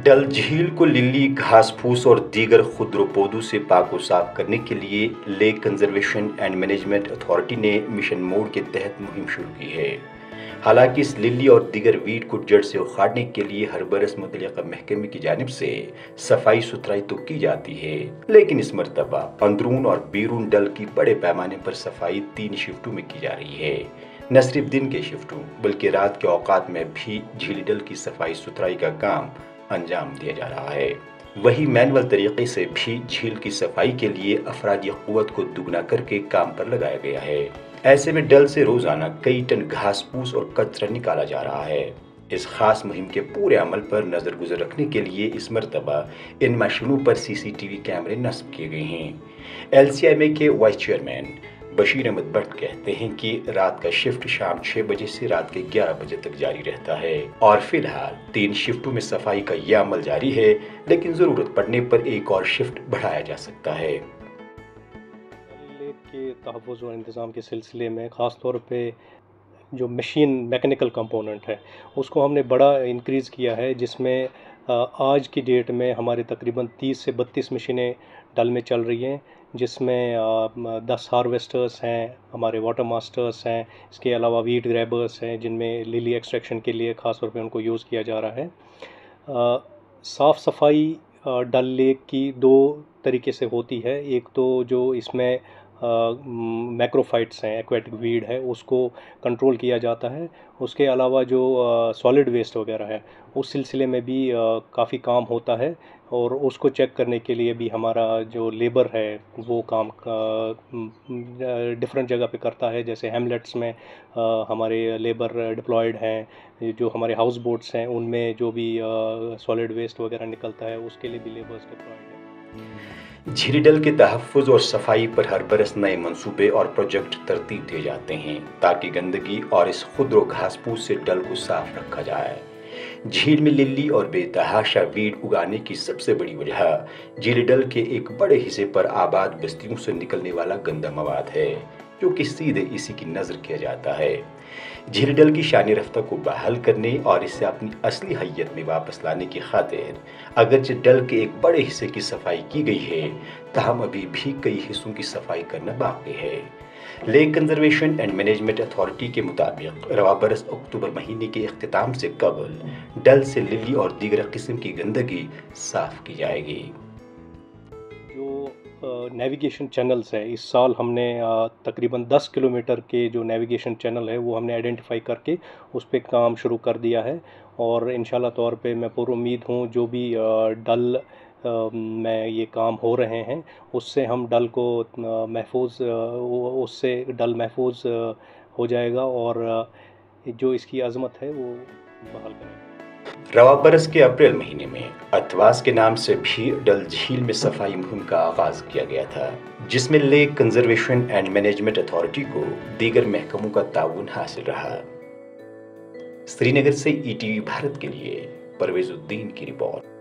डल झील को लिली, घास फूस और दीगर खुदरो पौधों से पाक व साफ करने के लिए lake conservation and management authority ने मिशन मोड के तहत मुहिम शुरू की है। हालांकि इस लिली और दीगर वीड को जड़ से उखाड़ने के लिए हर बरस मुतल्लिका महकमे की जानिब से सफाई सुथराई तो की जाती है, लेकिन इस मरतबा अंदरून और बैरून डल की बड़े पैमाने पर सफाई 3 शिफ्टों में की जा रही है। न सिर्फ दिन के शिफ्टों बल्कि रात के औकात में भी झीली डल की सफाई सुथराई का काम अंजाम दिया जा रहा है। वही मैनुअल तरीके से भी झील की सफाई के लिए अफरादी क़ुव्वत को दुगना करके काम पर लगाया गया है। ऐसे में डल से रोजाना कई टन घास फूस और कचरा निकाला जा रहा है। इस खास मुहिम के पूरे अमल पर नजर गुजर रखने के लिए इस मरतबा इन मशीनों पर CCTV कैमरे नस्ब किए गए हैं। LCMA के वाइस चेयरमैन बशीर अहमद भट्ट कहते हैं कि रात का शिफ्ट शाम 6 बजे से रात के 11 बजे तक जारी रहता है और फिलहाल 3 शिफ्टों में सफाई का यह अमल जारी है, लेकिन जरूरत पड़ने पर एक और शिफ्ट बढ़ाया जा सकता है। लेक के तहफ़्फ़ुज़ और इंतज़ाम के सिलसिले में ख़ास तौर पे जो मशीन मैकेनिकल कंपोनेंट है उसको हमने बड़ा इंक्रीज़ किया है, जिसमें आज की डेट में हमारे तकरीबन 30 से 32 मशीनें डल में चल रही हैं, जिसमें 10 हार्वेस्टर्स हैं, हमारे वाटर मास्टर्स हैं, इसके अलावा वीड ग्रैबर्स हैं जिनमें लिली एक्सट्रैक्शन के लिए ख़ास तौर पे उनको यूज़ किया जा रहा है। साफ़ सफाई डल लेक की 2 तरीके से होती है। एक तो जो इसमें मैक्रोफाइट्स हैं, एक्वेटिक वीड है, उसको कंट्रोल किया जाता है। उसके अलावा जो सॉलिड वेस्ट वगैरह है उस सिलसिले में भी काफ़ी काम होता है और उसको चेक करने के लिए भी हमारा जो लेबर है वो काम डिफरेंट जगह पे करता है। जैसे हैमलेट्स में हमारे लेबर डिप्लॉयड हैं, जो हमारे हाउस बोट्स हैं उनमें जो भी सॉलिड वेस्ट वगैरह निकलता है उसके लिए भी लेबर्स डिप्लॉयड हैं। झीली डल के तहफ़्फ़ुज़ और सफाई पर हर बरस नए मंसूबे और प्रोजेक्ट तरतीब दिए जाते हैं ताकि गंदगी और इस खुदरो घास फूस से डल को साफ रखा जाए। झील में लिली और बेतहाशा वीड उगाने की सबसे बड़ी वजह झीली डल के एक बड़े हिस्से पर आबाद बस्तियों से निकलने वाला गंदा मवाद है, जो कि सीधे इसी की नजर किया जाता है। झीली डल की शानी रफ्ता को बहाल करने और इसे अपनी असली हैयत में वापस लाने की खातिर अगरचे डल के एक बड़े हिस्से की सफाई की गई है, ताहम अभी भी कई हिस्सों की सफाई करना बाकी है। Lake conservation and management authority के मुताबिक रवा बरस अक्टूबर महीने के इख्तिताम से कबल डल से लिली और दीगर किस्म की गंदगी साफ की जाएगी। जो नेविगेशन चैनल्स है, इस साल हमने तकरीबन 10 किलोमीटर के जो नेविगेशन चैनल है वो हमने आइडेंटिफाई करके उस पर काम शुरू कर दिया है और इंशाल्लाह तौर पे मैं पूरी उम्मीद हूँ जो भी डल में ये काम हो रहे हैं उससे हम डल को उससे डल महफूज हो जाएगा और जो इसकी अजमत है वो बहाल करेगा। रवा बरस के अप्रैल महीने में अथवास के नाम से भी डल झील में सफाई मुहिम का आगाज किया गया था, जिसमें lake conservation and management authority को दीगर महकमों का ताउन हासिल रहा। श्रीनगर से ETV भारत के लिए परवेजुद्दीन की रिपोर्ट।